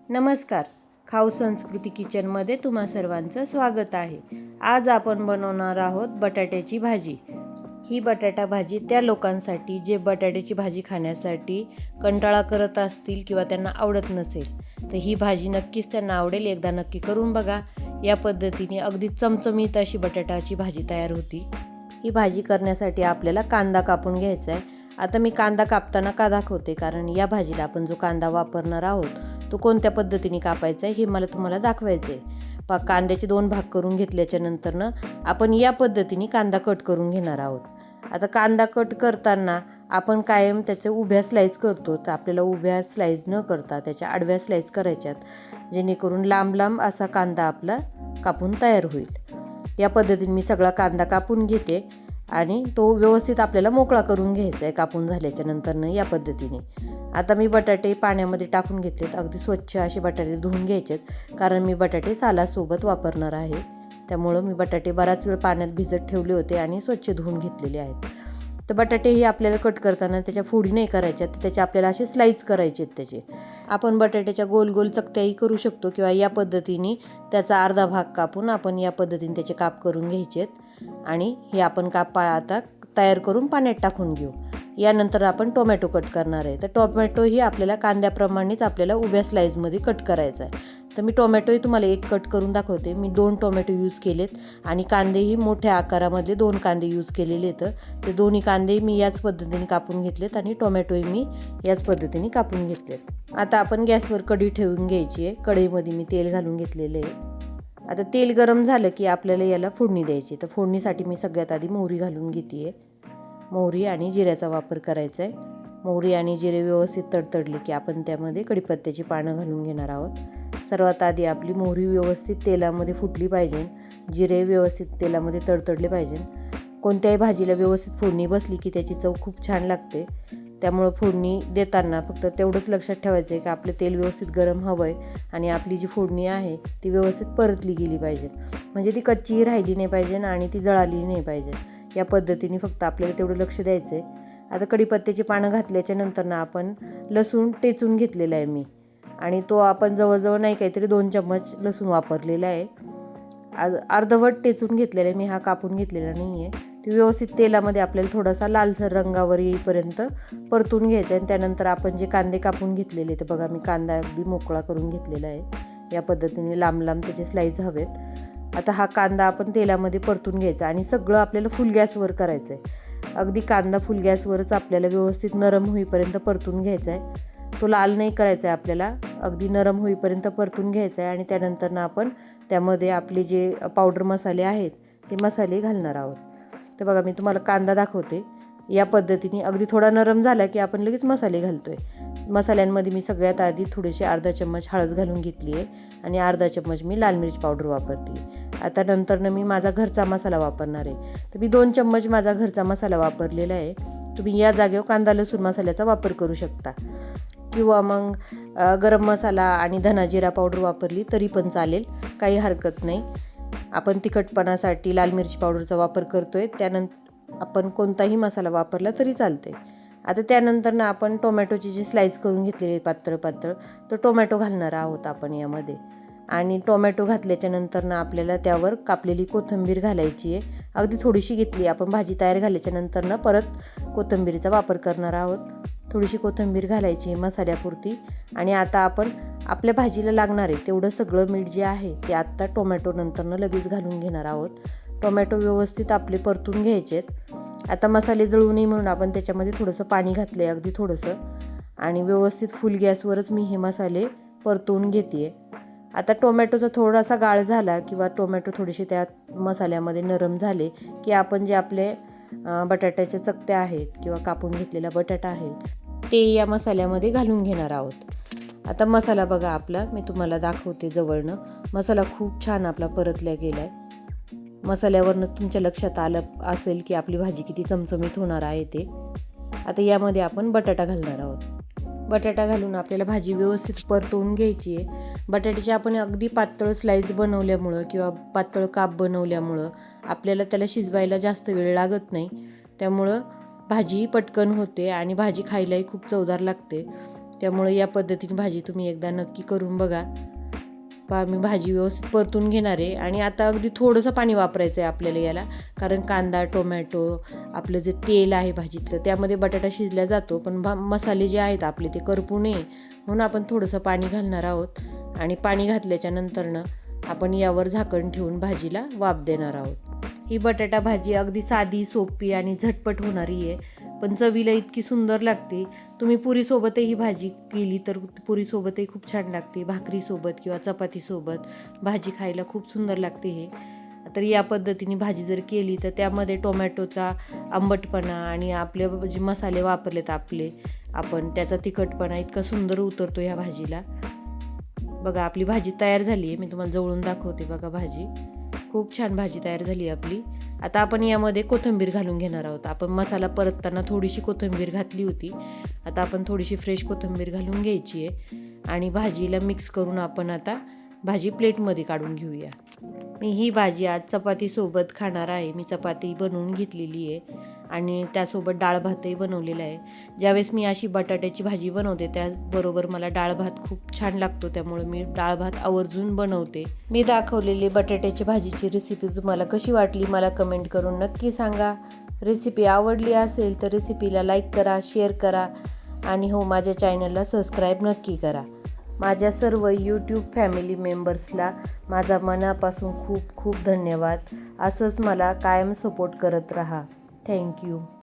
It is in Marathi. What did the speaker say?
नमस्कार. खाऊ संस्कृती किचनमध्ये तुम्हा सर्वांचं स्वागत आहे. आज आपण बनवणार आहोत बटाट्याची भाजी. ही बटाटा भाजी त्या लोकांसाठी जे बटाट्याची भाजी खाण्यासाठी कंटाळा करत असतील किंवा त्यांना आवडत नसेल, तर ही भाजी नक्कीच त्यांना आवडेल. एकदा नक्की करून बघा. या पद्धतीने अगदी चमचमीत अशी बटाट्याची भाजी तयार होती. ही भाजी करण्यासाठी आपल्याला कांदा कापून घ्यायचा आहे. आता मी कांदा कापताना का दाखवते, कारण या भाजीला आपण जो कांदा वापरणार आहोत तो कोणत्या पद्धतीने कापायचा आहे हे मला तुम्हाला दाखवायचं आहे. कांद्याचे 2 भाग करून घेतल्याच्या नंतरनं आपण या पद्धतीने कांदा कट करून घेणार आहोत. आता कांदा कट करताना आपण कायम त्याचे उभ्या स्लाईस करतो, तर आपल्याला उभ्या स्लाईस न करता त्याच्या आडव्या स्लाईस करायच्यात, जेणेकरून लांब लांब असा कांदा आपला कापून तयार होईल. या पद्धतीने मी सगळा कांदा कापून घेते आणि तो व्यवस्थित आपल्याला मोकळा करून घ्यायचा आहे कापून झाल्याच्या नंतरनं. या पद्धतीने आता मी बटाटे पाण्यामध्ये टाकून घेतलेत. अगदी स्वच्छ असे बटाटे धुवून घ्यायचेत, कारण मी बटाटे सालासोबत वापरणार आहे. त्यामुळं मी बटाटे बराच वेळ पाण्यात भिजत ठेवले होते आणि स्वच्छ धुवून घेतलेले आहेत. तर बटाटे हे आपल्याला कट करताना त्याच्या फोडी नाही करायच्या, तर त्याचे आपल्याला असे स्लाईस करायचे आहेत. त्याचे आपण बटाट्याच्या गोल गोल चकत्याही करू शकतो, किंवा या पद्धतीने त्याचा अर्धा भाग कापून आपण या पद्धतीने त्याचे काप करून घ्यायचे आहेत. आणि हे आपण काप आता तयार करून पाण्यात टाकून घेऊ. यानंतर आपण टोमॅटो कट करणार आहे. तर टोमॅटो ही आपल्याला कांद्याप्रमाणेच आपल्याला उभ्या स्लाईजमध्ये कट करायचा आहे. तर मी टोमॅटोही तुम्हाला एक कट करून दाखवते. मी 2 टोमॅटो यूज केलेत आणि कांदेही मोठ्या आकारामधले 2 कांदे यूज केलेले आहेत. ते दोन्ही कांदे मी याच पद्धतीने कापून घेतलेत आणि टोमॅटोही मी याच पद्धतीने कापून घेतलेत. आता आपण गॅसवर कढई ठेवून घ्यायची आहे. कढईमध्ये मी तेल घालून घेतलेले आहे. आता तेल गरम झालं की आपल्याला याला फोडणी द्यायची. तर फोडणीसाठी मी सगळ्यात आधी मोहरी घालून घेते आहे. मोहरी आणि जिऱ्याचा वापर करायचा आहे. मोहरी आणि जिरे व्यवस्थित तडतडली की आपण त्यामध्ये कढीपत्त्याची पानं घालून घेणार आहोत. सर्वात आधी आपली मोहरी व्यवस्थित तेलामध्ये फुटली पाहिजे, जिरे व्यवस्थित तेलामध्ये तडतडले पाहिजे. कोणत्याही भाजीला व्यवस्थित फोडणी बसली की त्याची चव खूप छान लागते. त्यामुळं फोडणी देताना फक्त तेवढंच लक्षात ठेवायचं आहे की आपलं तेल व्यवस्थित गरम हवं आहे आणि आपली जी फोडणी आहे ती व्यवस्थित परतली गेली पाहिजे. म्हणजे ती कच्ची राहिली नाही पाहिजे आणि ती जळाली नाही पाहिजे. या पद्धतीने फक्त आपल्याला तेवढं लक्ष द्यायचं आहे. आता कढीपत्त्याची पानं घातल्याच्या नंतर आपण लसूण टेचून घेतलेला आहे मी, आणि तो आपण जवळजवळ नाही काहीतरी 2 चम्मच लसूण वापरलेला आहे. अर्धवट टेचून घेतलेला आहे मी, हा कापून घेतलेला नाही आहे. ती व्यवस्थित तेलामध्ये आपल्याला थोडासा लालसर रंगावर येईपर्यंत परतून घ्यायचं आहे. आणि त्यानंतर आपण जे कांदे कापून घेतलेले, तर बघा मी कांदा अगदी मोकळा करून घेतलेला आहे. या पद्धतीने लांब लांब त्याचे स्लाईस हवेत. आता हा कांदा आपण तेलामध्ये परतून घ्यायचा आणि सगळं आपल्याला फुल गॅसवर करायचं आहे. अगदी कांदा फुल गॅसवरच आपल्याला व्यवस्थित नरम होईपर्यंत परतून घ्यायचा आहे. तो लाल नाही करायचा आहे आपल्याला, अगदी नरम होईपर्यंत परतून घ्यायचा आहे. आणि त्यानंतर आपण त्यामध्ये आपले जे पावडर मसाले आहेत ते मसाले घालणार आहोत. तर बघा मी तुम्हाला कांदा दाखवते. या पद्धतीने अगदी थोडा नरम झाला की आपण लगेच मसाले घालतो आहे. मसाल्यांमध्ये मी सगळ्यात आधी थोडेसे अर्धा चम्मच हळद घालून घेतली आहे आणि अर्धा चम्मच मी लाल मिरच पावडर वापरते. आता नंतरनं मी माझा घरचा मसाला वापरणार आहे. तर मी 2 चम्मच माझा घरचा मसाला वापरलेला आहे. तुम्ही या जागेवर कांदा लसूण मसाल्याचा वापर करू शकता, किंवा मग गरम मसाला आणि धना जिरा पावडर वापरली तरी पण चालेल, काही हरकत नाही. आपण तिखटपणासाठी लाल मिरची पावडरचा वापर करतो आहे. त्यानंतर आपण कोणताही मसाला वापरला तरी चालते. आता त्यानंतर आपण टोमॅटोची जी स्लाईस करून घेतलेली पातळ पातळ, तो टोमॅटो घालणार आहोत आपण यामध्ये. आणि टोमॅटो घातल्याच्या नंतर आपल्याला त्यावर कापलेली कोथिंबीर घालायची आहे. अगदी थोडीशी घेतली. आपण भाजी तयार झाल्याच्या नंतर परत कोथिंबीरीचा वापर करणार आहोत. थोडीशी कोथिंबीर घालायची मसाल्यापुरती. आणि आता आपण आपल्या भाजीला लागणार आहे तेवढं सगळं मीठ जे आहे ते आत्ता टोमॅटो नंतरनं लगेच घालून घेणार आहोत. टोमॅटो व्यवस्थित आपले परतून घ्यायचे आहेत. आता मसाले जळू नये म्हणून आपण त्याच्यामध्ये थोडंसं पाणी घातलं आहे, अगदी थोडंसं, आणि व्यवस्थित फुल गॅसवरच मी हे मसाले परतून घेते आहे. आता टोमॅटोचा थोडासा गाळ झाला किंवा टोमॅटो थोडेसे त्या मसाल्यामध्ये नरम झाले की आपण जे आपले बटाट्याच्या चकत्या आहेत किंवा कापून घेतलेला बटाटा आहे ते या मसाल्यामध्ये घालून घेणार आहोत. आता मसाला बघा आपला मी तुम्हाला दाखवते जवळनं. मसाला खूप छान आपला परतला गेला आहे. मसाल्यावरनंच तुमच्या लक्षात आलं असेल की आपली भाजी किती चमचमीत होणार आहे ते. आता यामध्ये आपण बटाटा घालणार आहोत. बटाटा घालून आपल्याला भाजी व्यवस्थित परतवून घ्यायची आहे. बटाट्याचे आपण अगदी पातळ स्लाईस बनवल्यामुळं किंवा पातळ काप बनवल्यामुळं आपल्याला त्याला शिजवायला जास्त वेळ लागत नाही. त्यामुळं भाजी पटकन होते आणि भाजी खायलाही खूप चवदार लागते. त्यामुळे या पद्धतीने भाजी तुम्ही एकदा नक्की करून बघा. पहा मी भाजी व्यवस्थित परतून घेणार आहे आणि आता अगदी थोडंसं पाणी वापरायचं आहे आपल्याला याला, कारण कांदा, टोमॅटो, आपलं जे तेल आहे भाजीतलं त्यामध्ये बटाटा शिजला जातो, पण मसाले जे आहेत आपले ते करपू नये म्हणून आपण थोडंसं पाणी घालणार आहोत. आणि पाणी घातल्याच्या नंतरनं आपण यावर झाकण ठेवून भाजीला वाफ देणार आहोत. ही बटाटा भाजी अगदी साधी, सोपी आणि झटपट होणारी आहे, पण चवीला इतकी सुंदर लागते. तुम्ही पुरीसोबतही ही भाजी केली तर पुरीसोबतही खूप छान लागते, भाकरीसोबत किंवा चपातीसोबत भाजी खायला खूप सुंदर लागते. हे तर या पद्धतीने भाजी जर केली तर त्यामध्ये टोमॅटोचा आंबटपणा आणि आपले जे मसाले वापरलेत आपण त्याचा तिखटपणा इतका सुंदर उतरतो ह्या भाजीला. बघा आपली भाजी तयार झाली आहे, मी तुम्हाला जवळून दाखवते. बघा भाजी खूप छान भाजी तयार झाली आपली. आता आपण यामध्ये कोथिंबीर घालून घेणार आहोत. आपण मसाला परतताना थोडीशी कोथिंबीर घातली होती, आता आपण थोडीशी फ्रेश कोथिंबीर घालून घ्यायची आहे आणि भाजीला मिक्स करून आपण आता भाजी प्लेटमध्ये काढून घेऊया. मी ही भाजी आज चपातीसोबत खाणार आहे. मी चपाती बनवून घेतलेली आहे आणि त्यासोबत डाळ भातही बनवलेला आहे. ज्यावेळेस मी अशी बटाट्याची भाजी बनवते त्याबरोबर मला डाळ भात खूप छान लागतो, त्यामुळे मी डाळ भात आवर्जून बनवते. मी दाखवलेली बटाट्याची भाजीची रेसिपी तुम्हाला कशी वाटली मला कमेंट करून नक्की सांगा. रेसिपी आवडली असेल तर रेसिपीला लाईक करा, शेअर करा आणि हो, माझ्या चॅनलला सबस्क्राईब नक्की करा. माझ्या सर्व यूट्यूब फॅमिली मेंबर्सला माझा मनापासून खूप खूप धन्यवाद. असंच मला कायम सपोर्ट करत राहा. थँक्यू.